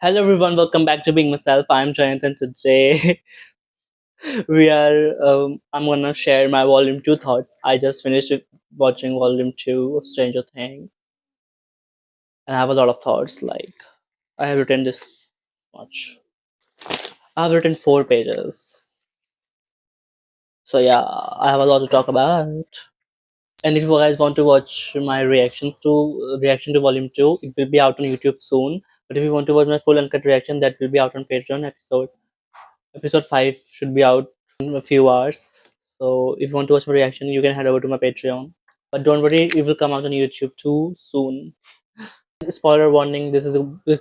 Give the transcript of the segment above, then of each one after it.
Hello everyone, welcome back to Being Myself. I'm Jonathan. Today I'm gonna share my volume 2 thoughts. I just finished watching volume 2 of Stranger Things, and I have a lot of thoughts. Like I have written this much. I've written 4 pages. So yeah, I have a lot to talk about. And if you guys want to watch my reaction to volume 2, it will be out on YouTube soon. But if you want to watch my full uncut reaction, that will be out on Patreon. Episode 5 should be out in a few hours. So if you want to watch my reaction, you can head over to my Patreon. But don't worry, it will come out on YouTube too soon. Spoiler warning: this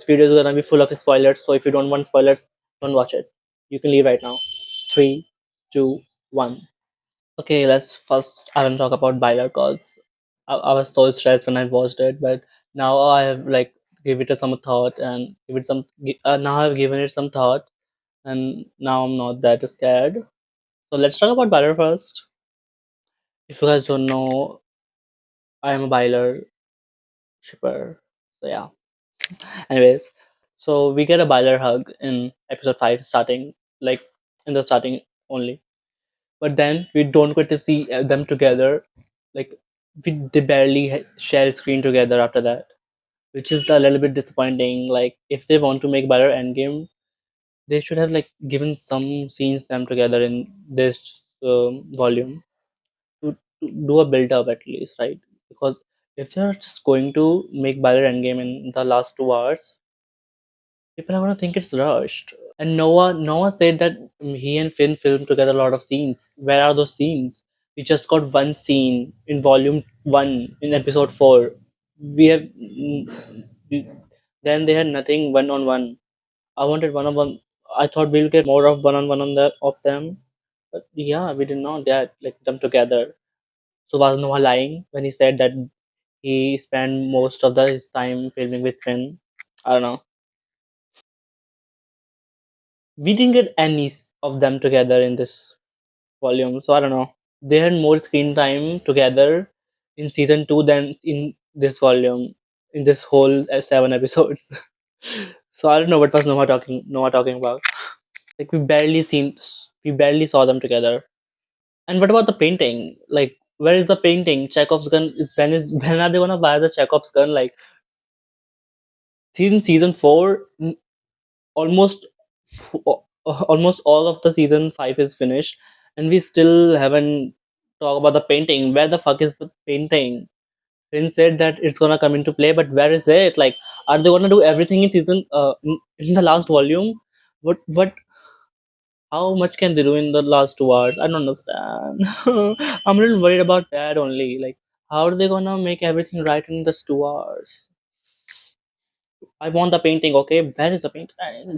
video is gonna be full of spoilers. So if you don't want spoilers, don't watch it. You can leave right now. 3, 2, 1. Okay, let's first I will talk about BYLER cause I was so stressed when I watched it, but now I have like give it some thought and give it some. Now I've given it some thought, and now I'm not that scared. So let's talk about BYLER first. If you guys don't know, I am a BYLER shipper. So yeah. Anyways, so we get a BYLER hug in episode 5 starting, like in the starting only. But then we don't get to see them together. Like they barely share screen together after that, which is a little bit disappointing. Like if they want to make BYLER Endgame, they should have like given some scenes them together in this volume to do a build up at least, right? Because if they're just going to make BYLER Endgame in the last 2 hours, people are gonna think it's rushed. And Noah said that he and Finn filmed together a lot of scenes. Where are those scenes? We just got one scene in volume 1 in episode 4. We have then they had nothing one on one. I wanted one on one. I thought we'll get more of one on one on the of them, but yeah, we did not get like them together. So was Noah lying when he said that he spent most of his time filming with Finn? I don't know. We didn't get any of them together in this volume, so I don't know. They had more screen time together in season 2 than in this volume, in this whole 7 episodes. So I don't know what was Noah talking about. Like we barely saw them together. And what about the painting? Like, where is the painting? Chekhov's gun when are they gonna buy the Chekhov's gun? Like season 4, almost almost all of the season 5 is finished, and we still haven't talked about the painting. Where the fuck is the painting? Finn said that it's gonna come into play, but where is it? Like, are they gonna do everything in in the last volume? What How much can they do in the last 2 hours? I don't understand. I'm a little worried about that only. Like, how are they gonna make everything right in this 2 hours? I want the painting, okay? Where is the painting?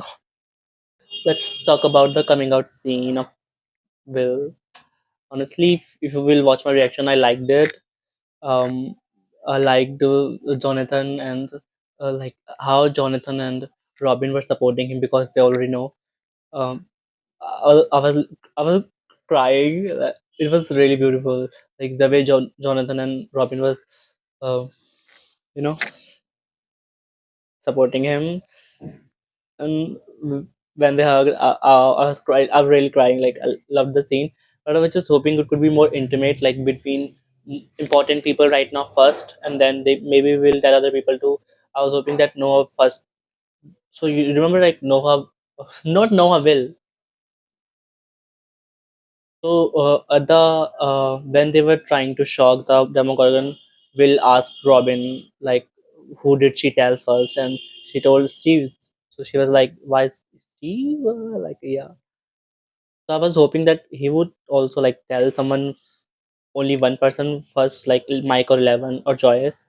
Let's talk about the coming out scene of Will. Honestly, if you will watch my reaction, I liked it. Um, I liked Jonathan and like how Jonathan and Robin were supporting him because they already know. Um, I was I was crying. It was really beautiful. Like the way Jonathan and Robin was, uh, you know, supporting him, and when they hug, I was crying. I was really crying. Like I loved the scene, but I was just hoping it could be more intimate, like between important people right now first, and then they maybe will tell other people too. I was hoping that Noah first. So you remember like Noah, not Noah will. So at the when they were trying to shock the Demogorgon, Will asked Robin like, "Who did she tell first?" And she told Steve. So she was like, "Why Steve?" Like yeah. So I was hoping that he would also like tell someone, only one person first, like Mike or Eleven or Joyous.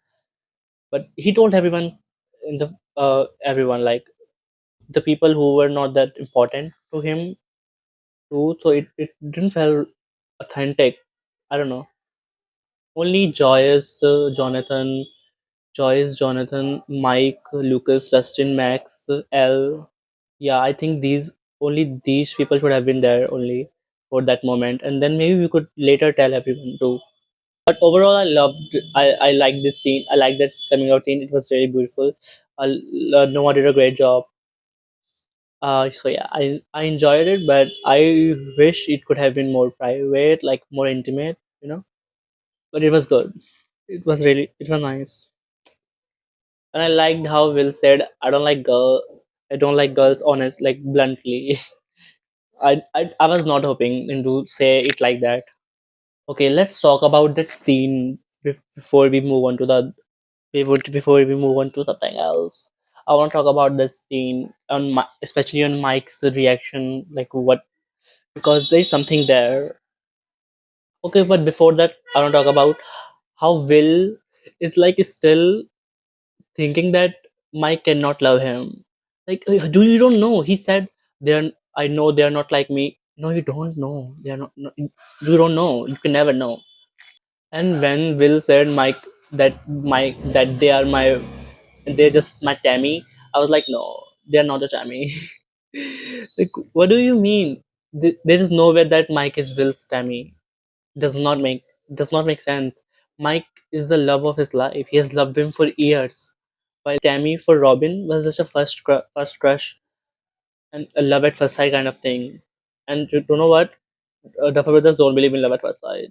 But he told everyone in the everyone like the people who were not that important to him too. So it didn't feel authentic. I don't know. Only Jonathan, Mike, Lucas, Dustin, Max, L. Yeah, I think these people should have been there only for that moment, and then maybe we could later tell everyone too. But overall, I liked this scene. I liked that coming out scene. It was very beautiful. Noah did a great job. So yeah, I enjoyed it, but I wish it could have been more private, like more intimate, you know. But it was good. It was nice, and I liked how Will said, I don't like girls." Honest, like bluntly. I was not hoping him to say it like that. Okay, let's talk about that scene before we move on to before we move on to something else. I want to talk about this scene especially on Mike's reaction, like what, because there's something there. Okay, but before that, I want to talk about how Will is like still thinking that Mike cannot love him. Like, do you don't know? He said they're. I know they're not like me. No, you don't know. They're not. No, you don't know. You can never know. And when Will said that they are my, they're just my Tammy, I was like, no, they're not a Tammy. Like, what do you mean? There is no way that Mike is Will's Tammy. Does not make does not make sense. Mike is the love of his life. He has loved him for years, while Tammy for Robin was just a first crush and a love at first sight kind of thing. And you know what? Duffer Brothers don't believe in love at first sight.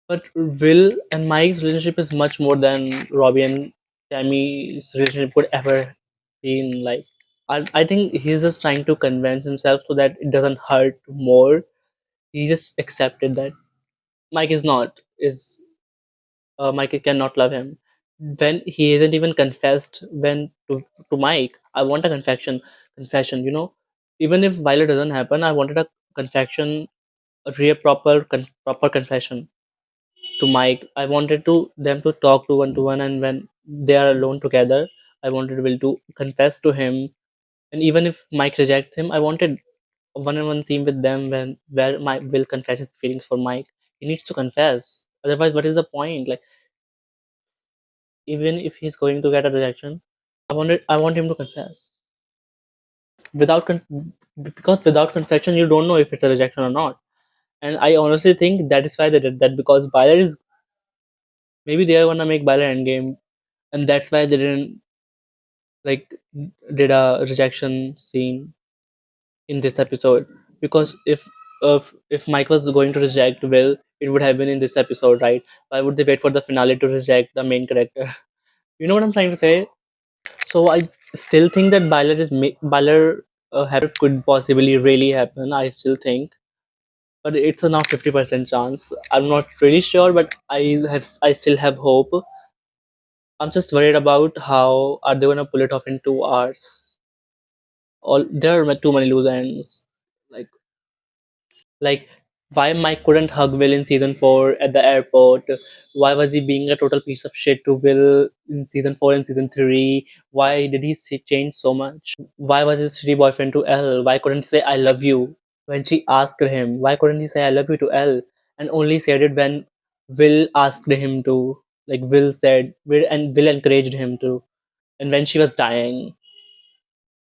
But Will and Mike's relationship is much more than Robbie and Tammy's relationship could ever been like. I think he's just trying to convince himself so that it doesn't hurt more. He just accepted that Mike is not is Mike cannot love him. When he isn't even confessed when to Mike, I want a confession. Even if Violet doesn't happen, I wanted a confession, a real proper confession to Mike. I wanted to them to talk to one, and when they are alone together, I wanted Will to confess to him. And even if Mike rejects him, I wanted a one-on-one scene with them when where Mike will confess his feelings for Mike. He needs to confess. Otherwise, what is the point? Like, even if he's going to get a rejection, I want him to confess. Without because without confession, you don't know if it's a rejection or not. And I honestly think that is why they did that, because BYLER is, maybe they are gonna make BYLER endgame, and that's why they didn't like did a rejection scene in this episode. Because if Mike was going to reject Will, it would have been in this episode, right? Why would they wait for the finale to reject the main character? You know what I'm trying to say? So I still think that BYLER could possibly really happen. I still think, but it's a now 50% chance. I'm not really sure, but I still have hope. I'm just worried about how are they gonna pull it off in 2 hours. All there are too many loose ends. Like like why Mike couldn't hug Will in season 4 at the airport? Why was he being a total piece of shit to Will in season 4 and season 3? Why did he change so much? Why was his shitty boyfriend to Elle? Why couldn't he say I love you when she asked him? Why couldn't he say I love you to Elle and only said it when Will asked him to? Like Will encouraged him to, and when she was dying,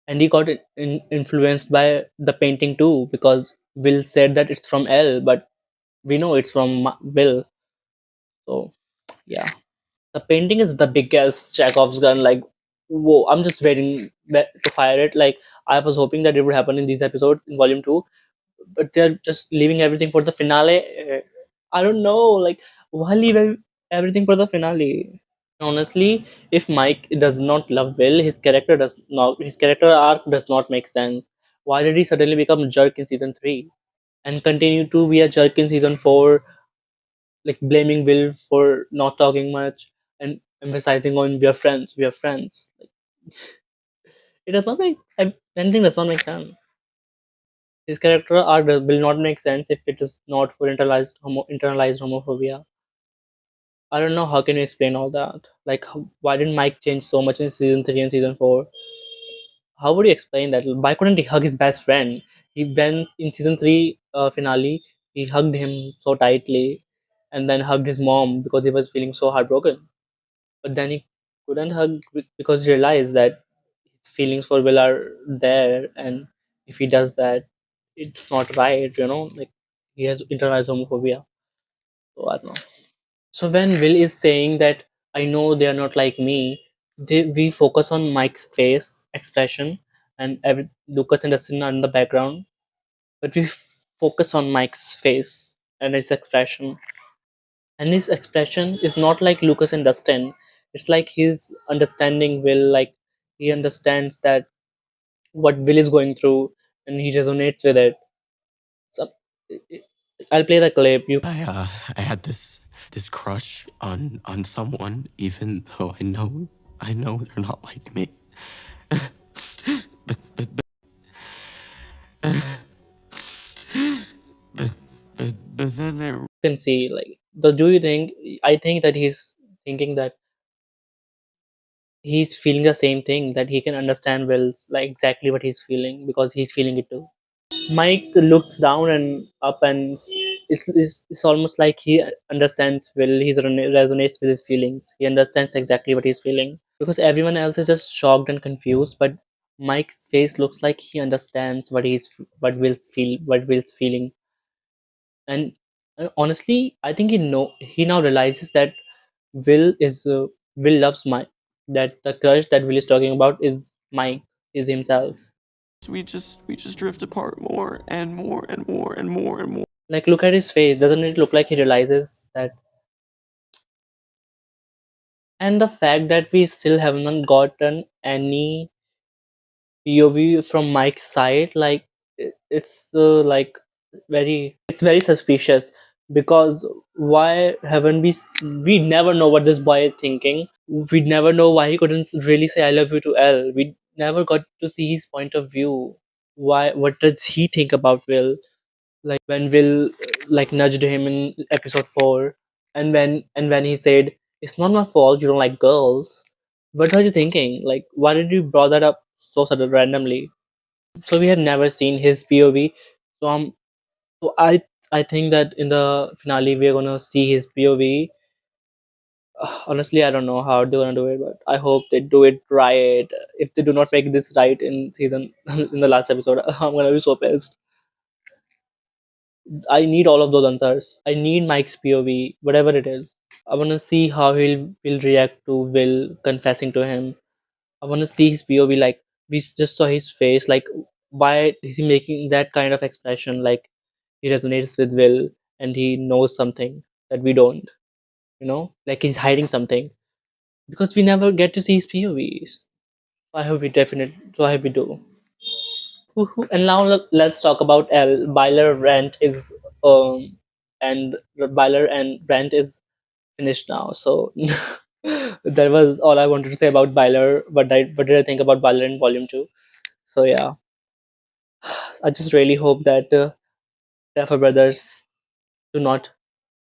and he got influenced by the painting too, because Will said that it's from Elle, but we know it's from Will. So yeah, the painting is the biggest Chekhov's gun. Like, whoa! I'm just waiting to fire it. Like, I was hoping that it would happen in these episodes in Volume 2, but they're just leaving everything for the finale. I don't know. Like, why leave everything for the finale? Honestly, if Mike does not love Will, his character arc does not make sense. Why did he suddenly become a jerk in season 3 and continue to be a jerk in season 4, like blaming Will for not talking much and emphasizing on we are friends. Like, it does not make anything does not make sense. His character arc will not make sense if it is not for internalized homophobia. I don't know how can you explain all that. Like, why did Mike change so much in season 3 and season 4? How would you explain that? Why couldn't he hug his best friend? He went in season 3 finale. He hugged him so tightly, and then hugged his mom because he was feeling so heartbroken. But then he couldn't hug because he realized that his feelings for Will are there, and if he does that, it's not right. Like he has internalized homophobia. So I don't know. So when Will is saying that I know they are not like me, we focus on Mike's face expression and Lucas and Dustin are in the background, but we focus on Mike's face and his expression. And his expression is not like Lucas and Dustin. It's like he's understanding Will, like he understands that what Will is going through, and he resonates with it. So, I'll play the clip. You I had this crush on someone, even though I know they're not like me. But then I can see like the. Do you think? I think that he's thinking that he's feeling the same thing, that he can understand Will's like exactly what he's feeling because he's feeling it too. Mike looks down and up, and it's almost like he understands Will. He resonates with his feelings. He understands exactly what he's feeling because everyone else is just shocked and confused. But Mike's face looks like he understands what Will's feeling. And honestly, I think he now realizes that Will loves Mike. That the crush that Will is talking about is Mike, is himself. we just drift apart more and more and more and more and more. Like, look at his face. Doesn't it look like he realizes that? And the fact that we still haven't gotten any POV from Mike's side, like it's like it's very suspicious because why haven't we never know what this boy is thinking. We never know why he couldn't really say I love you to L. We never got to see his point of view. Why? What does he think about Will? Like when Will like nudged him in episode 4, and when he said it's not my fault you don't like girls. What was you thinking? Like why did you brought that up so sudden randomly? So we had never seen his POV. So I think that in the finale we're gonna see his POV. Honestly, I don't know how they're gonna do it, but I hope they do it right. If they do not make this right in season in the last episode, I'm gonna be so pissed. I need all of those answers. I need Mike's POV, whatever it is. I wanna see how will react to Will confessing to him. I wanna see his POV. Like we just saw his face. Like why is he making that kind of expression? Like he resonates with Will and he knows something that we don't. Like he's hiding something because we never get to see his POVs. I hope we definitely. So I hope we do. And now let's talk about L. BYLER rant is and BYLER and rant is finished now. So that was all I wanted to say about BYLER. What did I think about BYLER in Volume 2? So yeah, I just really hope that Duffer Brothers do not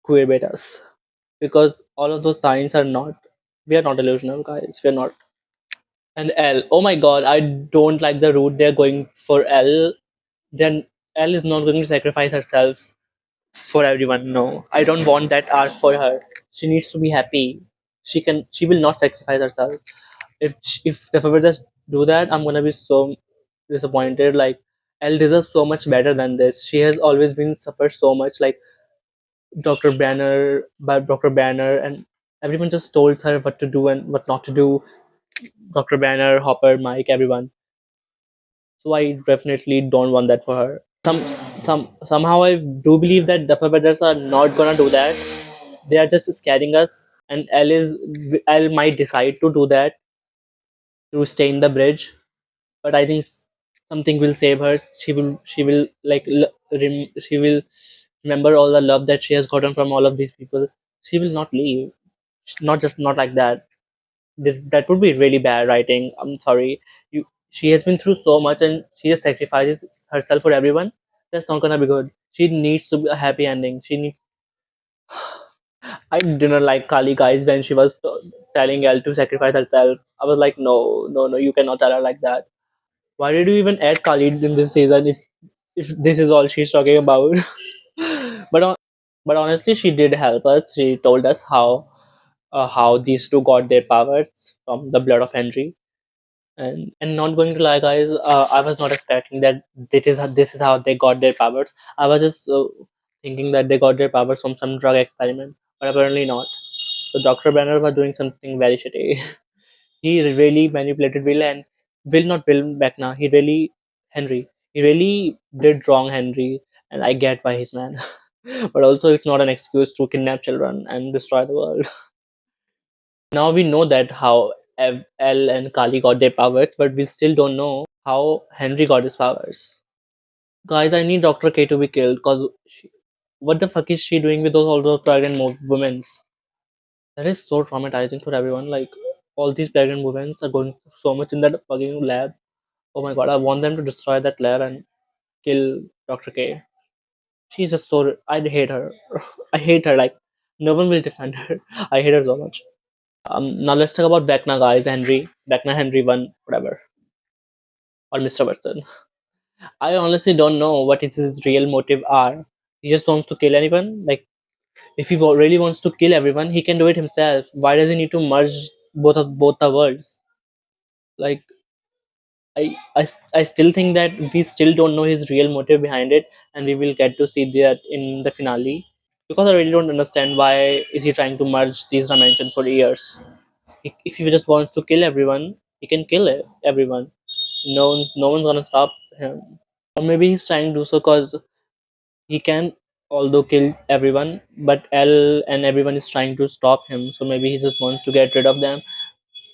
queerbait us because all of those signs are not. We are not delusional, guys. We are not. And L. Oh my God, I don't like the route they're going for L. Then Elle is not going to sacrifice herself for everyone. No, I don't want that arc for her. She needs to be happy. She will not sacrifice herself. If the Favourites do that, I'm gonna be so disappointed. Like Elle deserves so much better than this. She has always been suffered so much. Like Dr. Banner, and everyone just told her what to do and what not to do. Dr. Banner, Hopper, Mike, everyone. So I definitely don't want that for her. Somehow I do believe that Duffer Brothers are not gonna do that. They are just scaring us, and Elle might decide to do that to stay in the bridge. But I think something will save her. She will like she will remember all the love that she has gotten from all of these people. She will not leave. Not like that. That would be really bad writing. I'm sorry. She has been through so much and she just sacrifices herself for everyone. That's not gonna be good. She needs to be a happy ending. She needs. I didn't like Kali guys when she was telling Elle to sacrifice herself. I was like, no, no, no, you cannot tell her like that. Why did you even add Kali in this season if this is all she's talking about? but on, but honestly, she did help us. She told us how these two got their powers from the blood of Henry. And not going to lie, guys, I was not expecting that this is how they got their powers. I was just thinking that they got their powers from some drug experiment, but apparently not. So Dr. Banner was doing something very shitty. He really manipulated Will, and Will not Will Vecna. He really Henry. He really did wrong Henry, and I get why he's mad. But also, it's not an excuse to kidnap children and destroy the world. Now we know that how El and Kali got their powers, but we still don't know how Henry got his powers. Guys, I need Dr. K to be killed because what the fuck is she doing with all those pregnant women? That is so traumatizing for everyone. Like, all these pregnant women are going through so much in that fucking lab. Oh my god, I want them to destroy that lab and kill Dr. K. She's just so. I hate her. I hate her. Like, no one will defend her. I hate her so much. Now let's talk about Vecna, guys. Vecna Henry 1, whatever, or Mr. Watson. I honestly don't know what is his real motive are. He just wants to kill anyone. Like, if he really wants to kill everyone, he can do it himself. Why does he need to merge both the worlds? Like, I still think that we still don't know his real motive behind it, and we will get to see that in the finale. Because I really don't understand why is he trying to merge these dimensions for years. If he just wants to kill everyone, he can kill everyone. No one's gonna stop him. Or maybe he's trying to do so because he can although kill everyone, but L and everyone is trying to stop him. So maybe he just wants to get rid of them.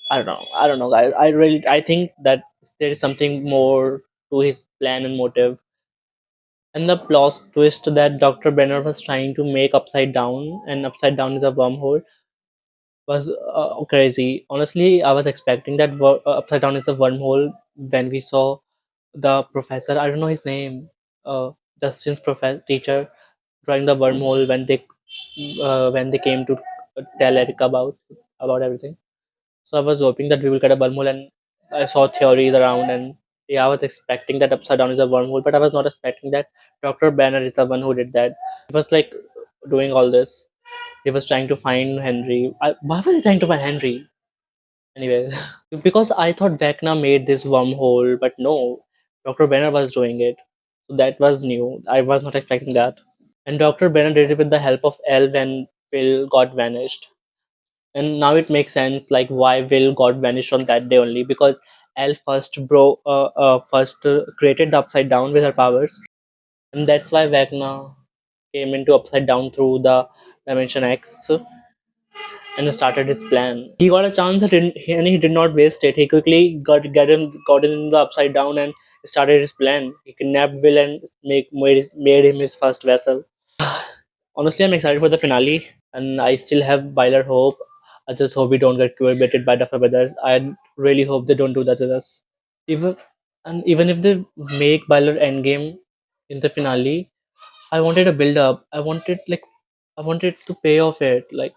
I don't know. I don't know, guys. I think that there is something more to his plan and motive. And the plot twist that Dr. Brenner was trying to make upside down, and upside down is a wormhole, was crazy. Honestly, I was expecting that upside down is a wormhole when we saw the professor. I don't know his name. Justin's professor teacher drawing the wormhole when they came to tell Erica about everything. So I was hoping that we will get a wormhole, and I saw theories around, and yeah, I was expecting that upside down is a wormhole, but I was not expecting that Dr. Banner is the one who did that. He was like doing all this. He was trying to find Henry. Why was he trying to find Henry? Anyways, because I thought Vecna made this wormhole, but no, Dr. Banner was doing it. So that was new. I was not expecting that. And Dr. Banner did it with the help of Elle when Phil got vanished. And now it makes sense like why Will got vanished on that day only because Elle first created the upside down with her powers, and that's why Vecna came into upside down through the dimension X and started his plan. He got a chance and he did not waste it. He quickly got in the upside down and started his plan. He kidnapped Will and made him his first vessel. Honestly, I'm excited for the finale, and I still have BYLER hope. I just hope we don't get baited by the brothers. I really hope they don't do that with us. Even even if they make BYLER endgame in the finale, I wanted a build up. I wanted to pay off it. Like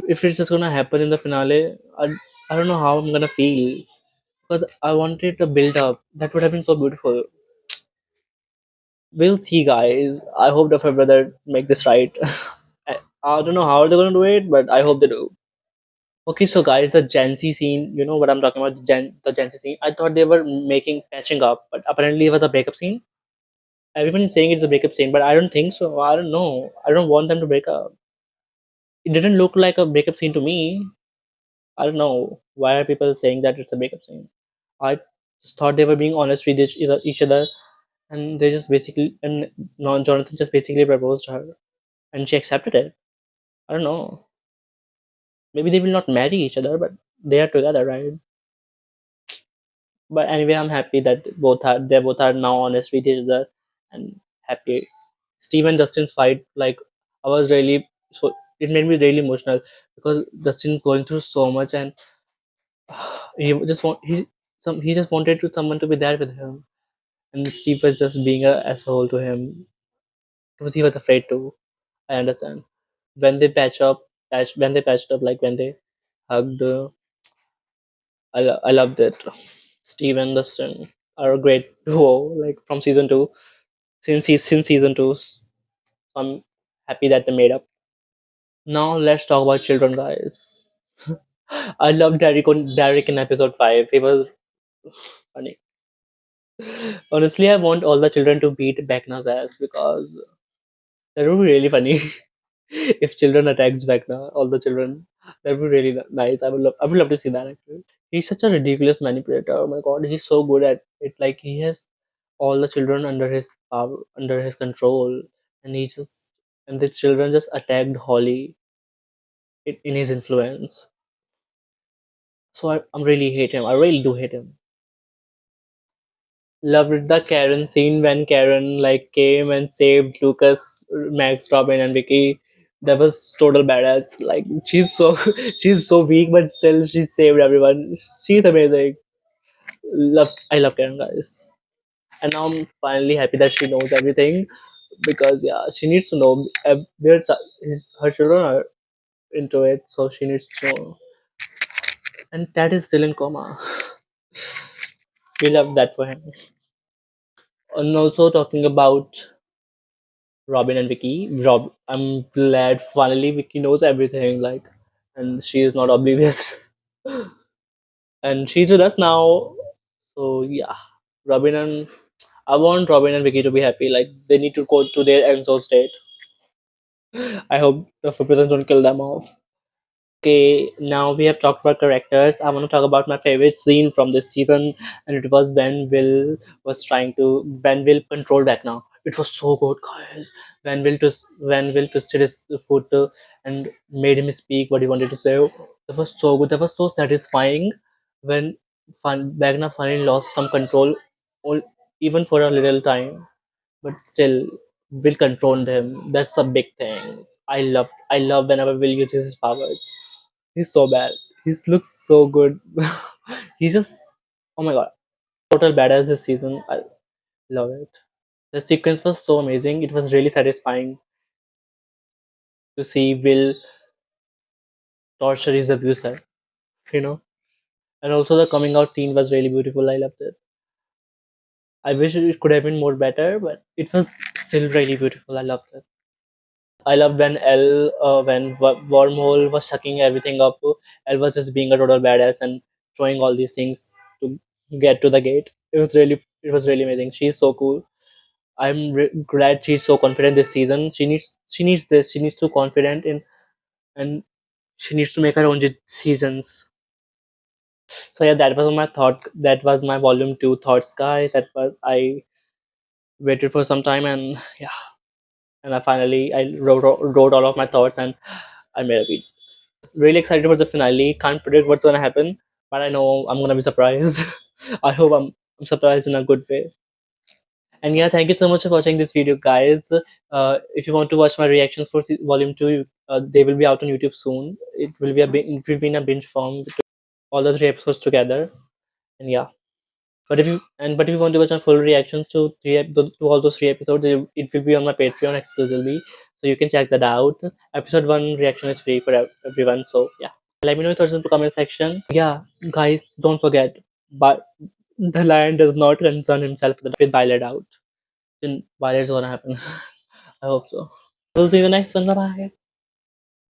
if it's just gonna happen in the finale, I don't know how I'm gonna feel because I wanted a build up. That would have been so beautiful. We'll see, guys. I hope the brother make this right. I don't know how they're gonna do it, but I hope they do. Okay, so guys, the Gen Z scene, you know what I'm talking about, the Gen Z scene. I thought they were making patching up, but apparently it was a breakup scene. Everyone is saying it's a breakup scene, but I don't think so. I don't know. I don't want them to break up. It didn't look like a breakup scene to me. I don't know. Why are people saying that it's a breakup scene? I just thought they were being honest with each other, and they just basically, and non Jonathan just basically proposed to her, and she accepted it. I don't know. Maybe they will not marry each other, but they are together, right? But anyway, I'm happy that both are now honest with each other and happy. Steve and Dustin's fight, like I was really so it made me really emotional because Dustin's going through so much and he just want he just wanted to someone to be there with him, and Steve was just being a asshole to him because he was afraid to. I understand when they when they patched up, like when they hugged. I loved it. Steve and Dustin are a great duo, like from season two. Since season two, so I'm happy that they made up. Now let's talk about children, guys. I loved Derek in episode 5. He was funny. Honestly, I want all the children to beat Vecna's ass because that would be really funny. If children attacks Vecna, all the children, that would be really nice. I would love to see that actually. He's such a ridiculous manipulator. Oh my god, he's so good at it. Like he has all the children under his power, under his control, and he just and the children just attacked Holly in his influence. So I'm really hate him. I really do hate him. Loved the Karen scene when Karen like came and saved Lucas, Max, Robin, and Vicky. That was total badass. Like she's so weak, but still she saved everyone. She's amazing. I love Karen, guys. And now I'm finally happy that she knows everything because yeah, she needs to know. Her children are into it, so she needs to know. And Ted is still in coma. We love that for him. And also talking about Robin and Vicky. I'm glad finally Vicky knows everything, like, and she is not oblivious, and she's with us now. So yeah, Robin and I want Robin and Vicky to be happy. Like they need to go to their Enzo state. I hope the forbidden don't kill them off. Okay, now we have talked about characters. I want to talk about my favorite scene from this season, and it was when Will control back now. It was so good, guys. When Will twisted his foot and made him speak what he wanted to say. That was so good. That was so satisfying when Wagner finally lost some control, or even for a little time, but still Will controlled him. That's a big thing. I love whenever Will uses his powers. He's so bad. He looks so good. He's just, oh my god, total badass this season. I love it. The sequence was so amazing. It was really satisfying to see Will torture his abuser, you know. And also the coming out scene was really beautiful. I loved it. I wish it could have been more better, but it was still really beautiful. I loved it. I loved when Wormhole was sucking everything up. Elle was just being a total badass and throwing all these things to get to the gate. It was really amazing. She's so cool. Glad she's so confident this season. She needs this. She needs to confident in and she needs to make her own seasons. So yeah, that was my thought. That was my volume 2 thoughts, guy. That was I waited for some time and yeah, and I wrote all of my thoughts and I made a video. Really excited for the finale. Can't predict what's gonna happen, but I know I'm gonna be surprised. I hope I'm surprised in a good way. And yeah, thank you so much for watching this video, guys. If you want to watch my reactions for volume 2, they will be out on YouTube soon. It will be in a binge form, with all the 3 episodes together. And yeah, but if you want to watch my full reactions to all those 3 episodes, it will be on my Patreon exclusively, so you can check that out. Episode 1 reaction is free for everyone. So yeah. Let me know your thoughts in the comment section. Yeah, guys, don't forget, but the lion does not concern himself with Violet out. Then Violet's gonna happen. I hope so. We'll see you in the next one. Bye bye.